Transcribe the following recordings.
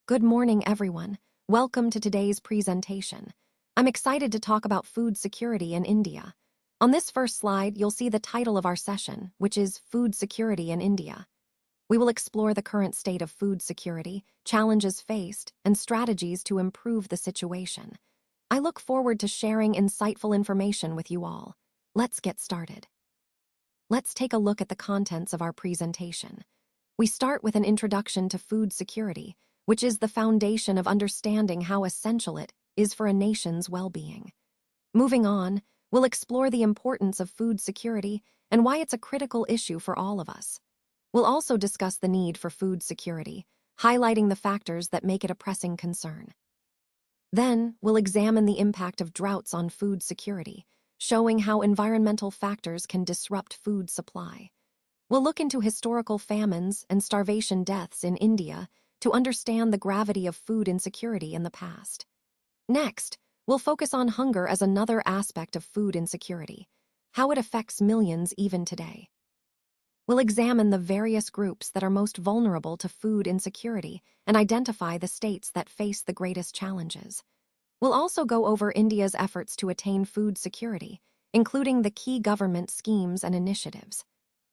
Good morning, everyone. Welcome to today's presentation. I'm excited to talk about food security in India. On this first slide, you'll see the title of our session, which is Food Security in India. We will explore the current state of food security, challenges faced, and strategies to improve the situation. I look forward to sharing insightful information with you all. Let's get started. Let's take a look at the contents of our presentation. We start with an introduction to food security, which is the foundation of understanding how essential it is for a nation's well-being. Moving on, we'll explore the importance of food security and why it's a critical issue for all of us. We'll also discuss the need for food security, highlighting the factors that make it a pressing concern. Then, we'll examine the impact of droughts on food security, showing how environmental factors can disrupt food supply. We'll look into historical famines and starvation deaths in India to understand the gravity of food insecurity in the past. Next, we'll focus on hunger as another aspect of food insecurity, how it affects millions even today. We'll examine the various groups that are most vulnerable to food insecurity and identify the states that face the greatest challenges. We'll also go over India's efforts to attain food security, including the key government schemes and initiatives.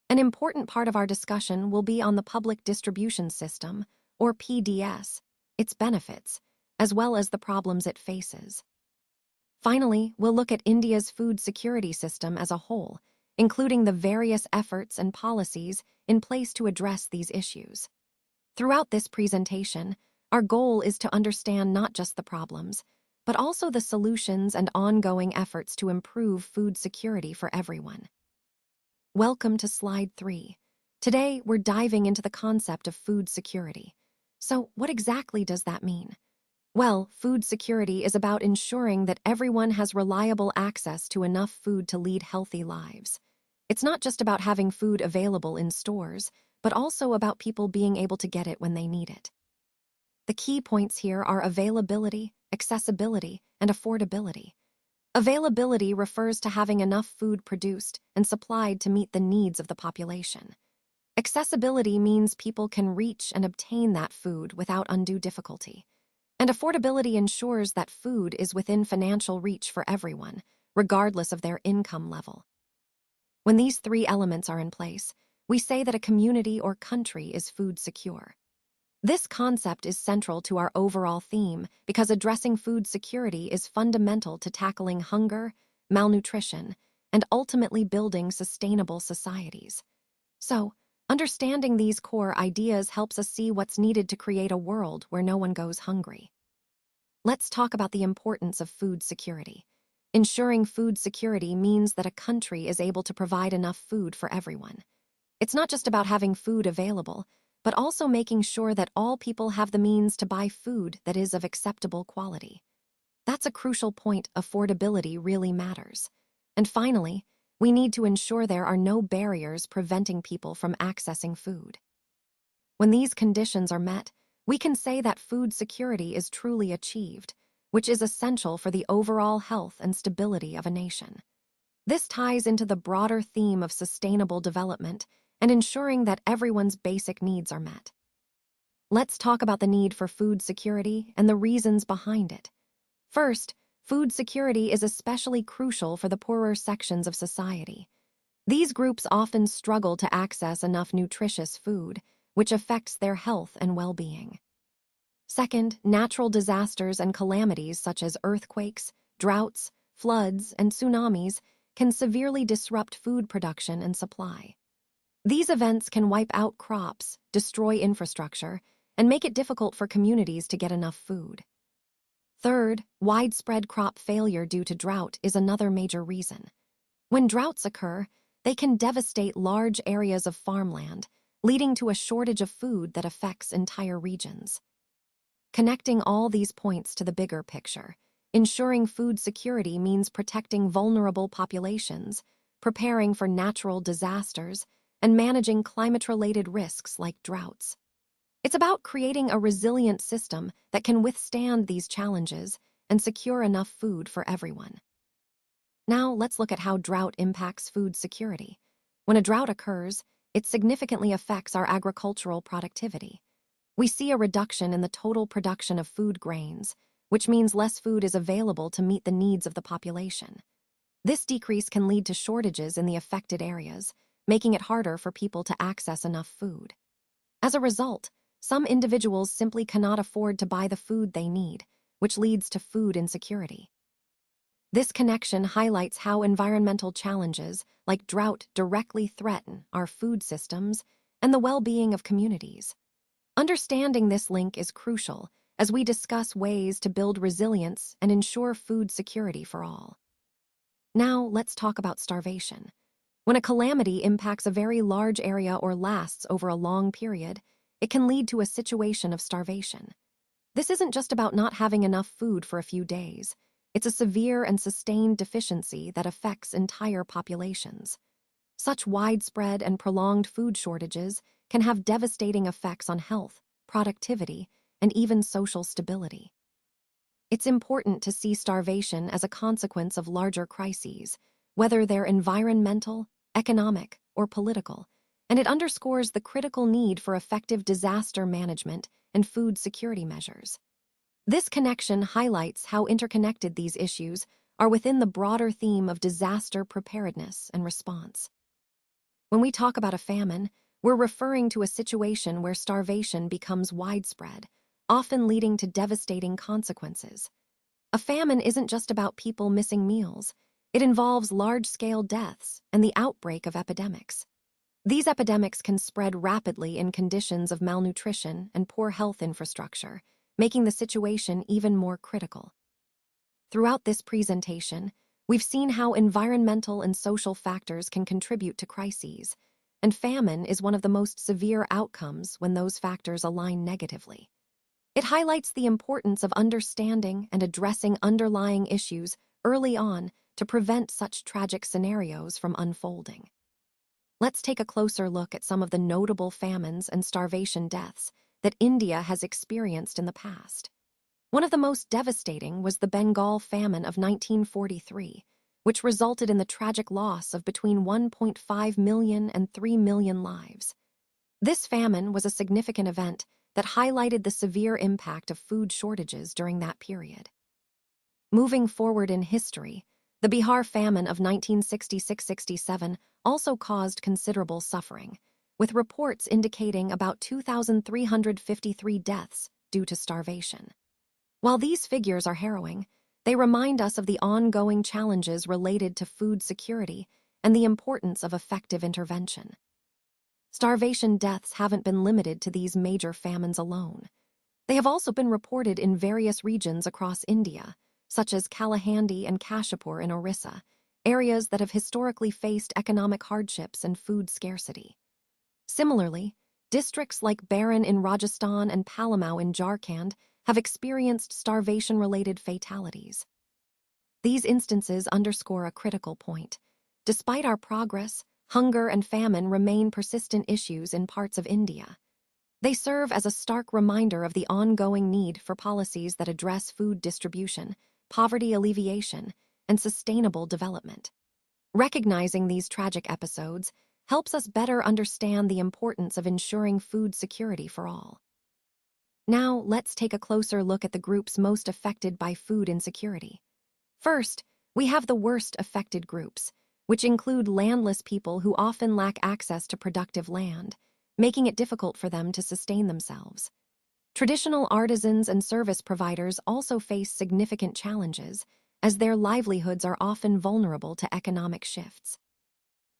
An important part of our discussion will be on the public distribution system, or PDS, its benefits, as well as the problems it faces. Finally, we'll look at India's food security system as a whole, including the various efforts and policies in place to address these issues. Throughout this presentation, our goal is to understand not just the problems, but also the solutions and ongoing efforts to improve food security for everyone. Welcome to Slide 3. Today, we're diving into the concept of food security. So, what exactly does that mean? Well, food security is about ensuring that everyone has reliable access to enough food to lead healthy lives. It's not just about having food available in stores, but also about people being able to get it when they need it. The key points here are availability, accessibility, and affordability. Availability refers to having enough food produced and supplied to meet the needs of the population. Accessibility means people can reach and obtain that food without undue difficulty. And affordability ensures that food is within financial reach for everyone, regardless of their income level. When these three elements are in place, we say that a community or country is food secure. This concept is central to our overall theme because addressing food security is fundamental to tackling hunger, malnutrition, and ultimately building sustainable societies. So, understanding these core ideas helps us see what's needed to create a world where no one goes hungry. Let's talk about the importance of food security. Ensuring food security means that a country is able to provide enough food for everyone. It's not just about having food available, but also making sure that all people have the means to buy food that is of acceptable quality. That's a crucial point. Affordability really matters. And finally, we need to ensure there are no barriers preventing people from accessing food. When these conditions are met, we can say that food security is truly achieved, which is essential for the overall health and stability of a nation. This ties into the broader theme of sustainable development and ensuring that everyone's basic needs are met. Let's talk about the need for food security and the reasons behind it. First, food security is especially crucial for the poorer sections of society. These groups often struggle to access enough nutritious food, which affects their health and well-being. Second, natural disasters and calamities such as earthquakes, droughts, floods, and tsunamis can severely disrupt food production and supply. These events can wipe out crops, destroy infrastructure, and make it difficult for communities to get enough food. Third, widespread crop failure due to drought is another major reason. When droughts occur, they can devastate large areas of farmland, leading to a shortage of food that affects entire regions. Connecting all these points to the bigger picture, ensuring food security means protecting vulnerable populations, preparing for natural disasters, and managing climate-related risks like droughts. It's about creating a resilient system that can withstand these challenges and secure enough food for everyone. Now, let's look at how drought impacts food security. When a drought occurs, it significantly affects our agricultural productivity. we see a reduction in the total production of food grains, which means less food is available to meet the needs of the population. This decrease can lead to shortages in the affected areas, making it harder for people to access enough food. As a result, some individuals simply cannot afford to buy the food they need, which leads to food insecurity. This connection highlights how environmental challenges like drought directly threaten our food systems and the well-being of communities. Understanding this link is crucial as we discuss ways to build resilience and ensure food security for all. Now, let's talk about starvation. When a calamity impacts a very large area or lasts over a long period, it can lead to a situation of starvation. This isn't just about not having enough food for a few days. It's a severe and sustained deficiency that affects entire populations. Such widespread and prolonged food shortages can have devastating effects on health, productivity, and even social stability. It's important to see starvation as a consequence of larger crises, whether they're environmental, economic, or political, and it underscores the critical need for effective disaster management and food security measures. This connection highlights how interconnected these issues are within the broader theme of disaster preparedness and response. When we talk about a famine, we're referring to a situation where starvation becomes widespread, often leading to devastating consequences. A famine isn't just about people missing meals. It involves large-scale deaths and the outbreak of epidemics. These epidemics can spread rapidly in conditions of malnutrition and poor health infrastructure, making the situation even more critical. Throughout this presentation, we've seen how environmental and social factors can contribute to crises, and famine is one of the most severe outcomes when those factors align negatively. It highlights the importance of understanding and addressing underlying issues early on to prevent such tragic scenarios from unfolding. Let's take a closer look at some of the notable famines and starvation deaths that India has experienced in the past. One of the most devastating was the Bengal famine of 1943, which resulted in the tragic loss of between 1.5 million and 3 million lives. This famine was a significant event that highlighted the severe impact of food shortages during that period. Moving forward in history, the Bihar famine of 1966-67 also caused considerable suffering, with reports indicating about 2,353 deaths due to starvation. While these figures are harrowing, they remind us of the ongoing challenges related to food security and the importance of effective intervention. Starvation deaths haven't been limited to these major famines alone. They have also been reported in various regions across India, such as Kalahandi and Kashipur in Orissa, areas that have historically faced economic hardships and food scarcity. Similarly, districts like Baran in Rajasthan and Palamau in Jharkhand have experienced starvation-related fatalities. These instances underscore a critical point. Despite our progress, hunger and famine remain persistent issues in parts of India. They serve as a stark reminder of the ongoing need for policies that address food distribution, poverty alleviation, and sustainable development. Recognizing these tragic episodes helps us better understand the importance of ensuring food security for all. Now, let's take a closer look at the groups most affected by food insecurity. First, we have the worst affected groups, which include landless people who often lack access to productive land, making it difficult for them to sustain themselves. Traditional artisans and service providers also face significant challenges, as their livelihoods are often vulnerable to economic shifts.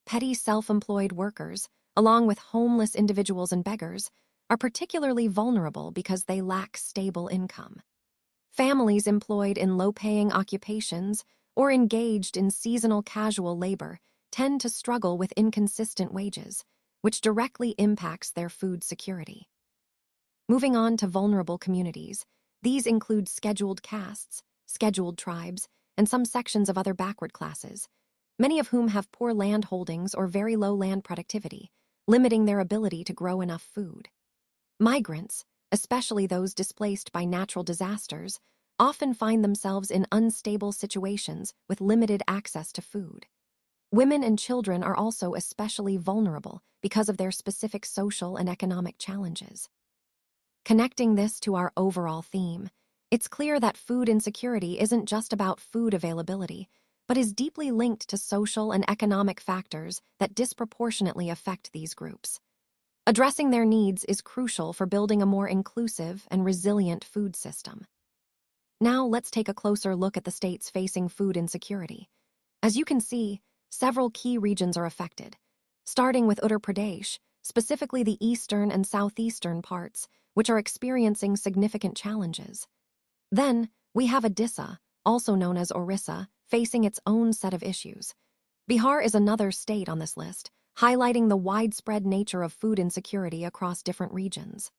Petty self-employed workers, along with homeless individuals and beggars, are particularly vulnerable because they lack stable income. Families employed in low-paying occupations or engaged in seasonal casual labor tend to struggle with inconsistent wages, which directly impacts their food security. Moving on to vulnerable communities, these include scheduled castes, scheduled tribes, and some sections of other backward classes, many of whom have poor land holdings or very low land productivity, limiting their ability to grow enough food. Migrants, especially those displaced by natural disasters, often find themselves in unstable situations with limited access to food. Women and children are also especially vulnerable because of their specific social and economic challenges. Connecting this to our overall theme, it's clear that food insecurity isn't just about food availability, but is deeply linked to social and economic factors that disproportionately affect these groups. Addressing their needs is crucial for building a more inclusive and resilient food system. Now let's take a closer look at the states facing food insecurity. As you can see, several key regions are affected, starting with Uttar Pradesh, specifically the eastern and southeastern parts, which are experiencing significant challenges. Then, we have Odisha, also known as Orissa, facing its own set of issues. Bihar is another state on this list, highlighting the widespread nature of food insecurity across different regions.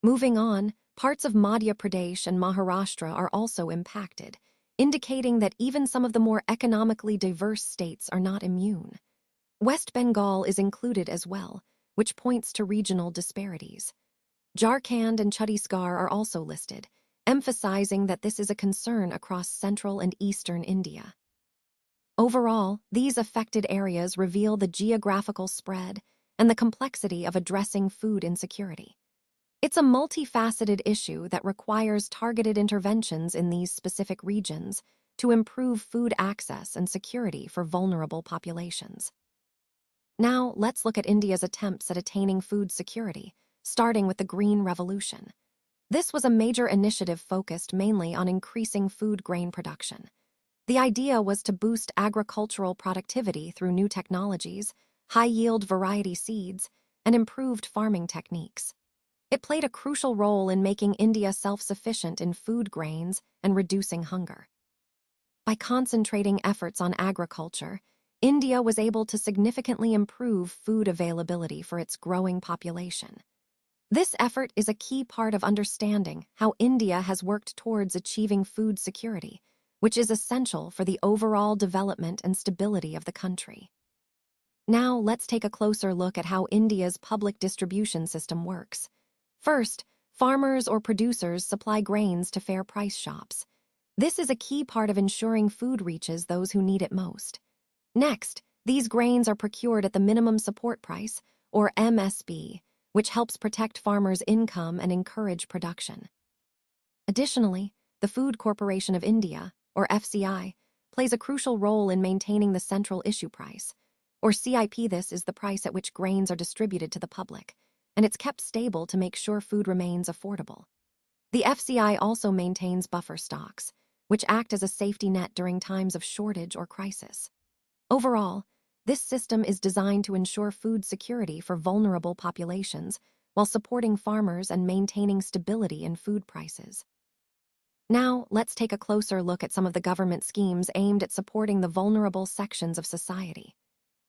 Moving on, parts of Madhya Pradesh and Maharashtra are also impacted, indicating that even some of the more economically diverse states are not immune. West Bengal is included as well, which points to regional disparities. Jharkhand and Chhattisgarh are also listed, emphasizing that this is a concern across central and eastern India. Overall, these affected areas reveal the geographical spread and the complexity of addressing food insecurity. It's a multifaceted issue that requires targeted interventions in these specific regions to improve food access and security for vulnerable populations. Now, let's look at India's attempts at attaining food security, starting with the Green Revolution. This was a major initiative focused mainly on increasing food grain production. The idea was to boost agricultural productivity through new technologies, high-yield variety seeds, and improved farming techniques. It played a crucial role in making India self-sufficient in food grains and reducing hunger. By concentrating efforts on agriculture, India was able to significantly improve food availability for its growing population. This effort is a key part of understanding how India has worked towards achieving food security, which is essential for the overall development and stability of the country. Now, let's take a closer look at how India's public distribution system works. First, farmers or producers supply grains to fair price shops. This is a key part of ensuring food reaches those who need it most. Next, these grains are procured at the minimum support price, or MSP, which helps protect farmers' income and encourage production. Additionally, the Food Corporation of India, or FCI, plays a crucial role in maintaining the central issue price, or CIP. This is the price at which grains are distributed to the public, and it's kept stable to make sure food remains affordable. The FCI also maintains buffer stocks, which act as a safety net during times of shortage or crisis. Overall, this system is designed to ensure food security for vulnerable populations while supporting farmers and maintaining stability in food prices. Now, let's take a closer look at some of the government schemes aimed at supporting the vulnerable sections of society.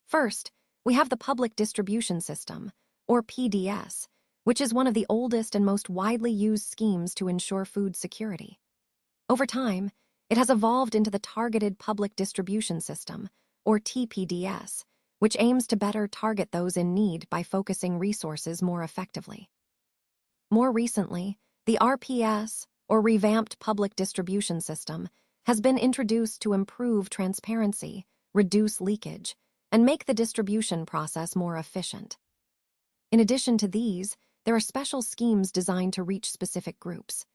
First, we have the Public Distribution System, or PDS, which is one of the oldest and most widely used schemes to ensure food security. Over time, it has evolved into the Targeted Public Distribution System, or TPDS, which aims to better target those in need by focusing resources more effectively. More recently, the RPS, or Revamped Public Distribution System, has been introduced to improve transparency, reduce leakage, and make the distribution process more efficient. In addition to these, there are special schemes designed to reach specific groups.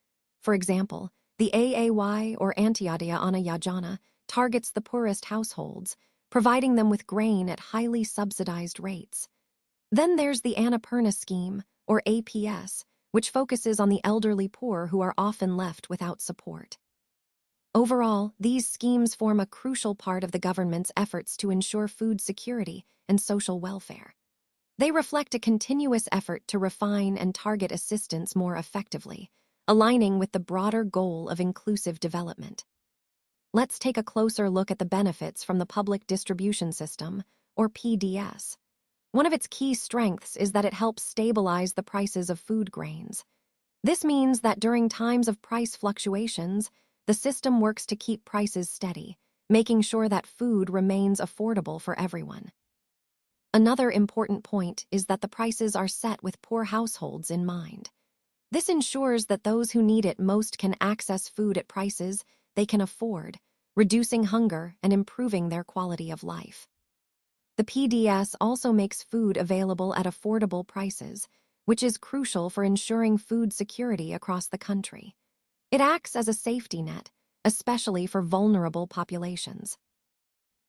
For example, the AAY, or Antyodaya Anna Yojana, targets the poorest households, providing them with grain at highly subsidized rates. Then there's the Annapurna Scheme, or APS, which focuses on the elderly poor who are often left without support. Overall, these schemes form a crucial part of the government's efforts to ensure food security and social welfare. They reflect a continuous effort to refine and target assistance more effectively, aligning with the broader goal of inclusive development. Let's take a closer look at the benefits from the Public Distribution System, or PDS. One of its key strengths is that it helps stabilize the prices of food grains. This means that during times of price fluctuations, the system works to keep prices steady, making sure that food remains affordable for everyone. Another important point is that the prices are set with poor households in mind. This ensures that those who need it most can access food at prices they can afford, reducing hunger and improving their quality of life. The PDS also makes food available at affordable prices, which is crucial for ensuring food security across the country. It acts as a safety net, especially for vulnerable populations.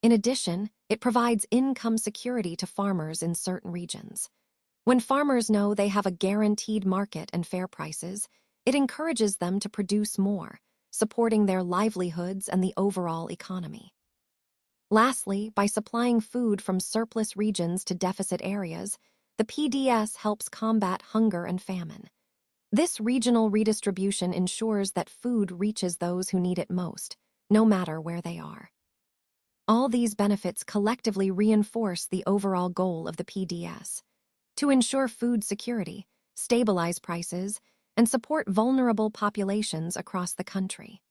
In addition, it provides income security to farmers in certain regions. When farmers know they have a guaranteed market and fair prices, it encourages them to produce more, supporting their livelihoods and the overall economy. Lastly, by supplying food from surplus regions to deficit areas, the PDS helps combat hunger and famine. This regional redistribution ensures that food reaches those who need it most, no matter where they are. All these benefits collectively reinforce the overall goal of the PDS: to ensure food security, stabilize prices, and support vulnerable populations across the country.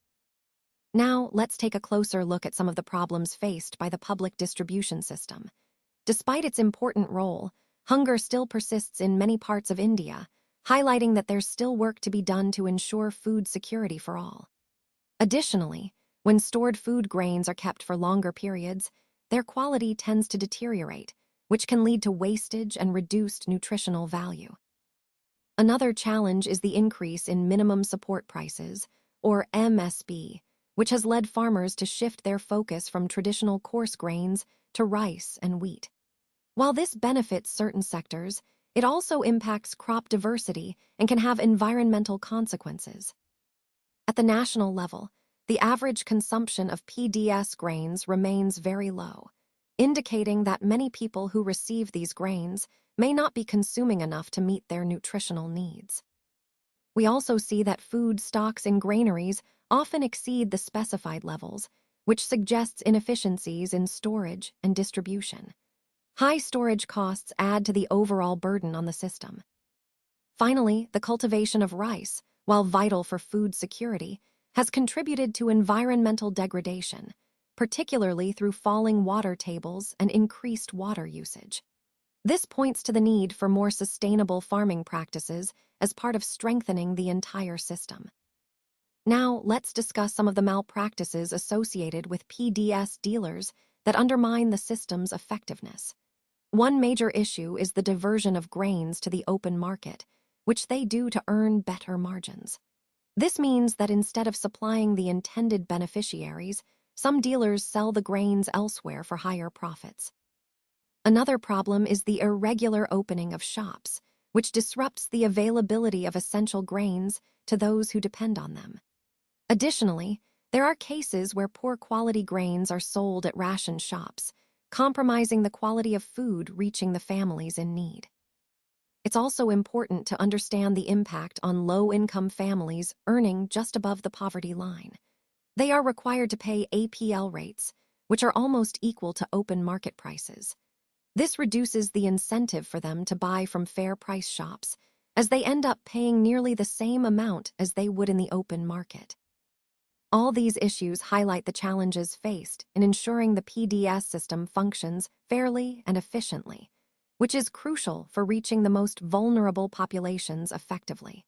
Now, let's take a closer look at some of the problems faced by the public distribution system. Despite its important role, hunger still persists in many parts of India, highlighting that there's still work to be done to ensure food security for all. Additionally, when stored food grains are kept for longer periods, their quality tends to deteriorate, which can lead to wastage and reduced nutritional value. Another challenge is the increase in minimum support prices, or MSP, which has led farmers to shift their focus from traditional coarse grains to rice and wheat. While this benefits certain sectors, it also impacts crop diversity and can have environmental consequences. At the national level, the average consumption of PDS grains remains very low, indicating that many people who receive these grains may not be consuming enough to meet their nutritional needs. We also see that food stocks in granaries often exceed the specified levels, which suggests inefficiencies in storage and distribution. High storage costs add to the overall burden on the system. Finally, the cultivation of rice, while vital for food security, has contributed to environmental degradation, particularly through falling water tables and increased water usage. This points to the need for more sustainable farming practices as part of strengthening the entire system. Now, let's discuss some of the malpractices associated with PDS dealers that undermine the system's effectiveness. One major issue is the diversion of grains to the open market, which they do to earn better margins. This means that instead of supplying the intended beneficiaries, some dealers sell the grains elsewhere for higher profits. Another problem is the irregular opening of shops, which disrupts the availability of essential grains to those who depend on them. Additionally, there are cases where poor quality grains are sold at ration shops, compromising the quality of food reaching the families in need. It's also important to understand the impact on low-income families earning just above the poverty line. They are required to pay APL rates, which are almost equal to open market prices. This reduces the incentive for them to buy from fair price shops, as they end up paying nearly the same amount as they would in the open market. All these issues highlight the challenges faced in ensuring the PDS system functions fairly and efficiently, which is crucial for reaching the most vulnerable populations effectively.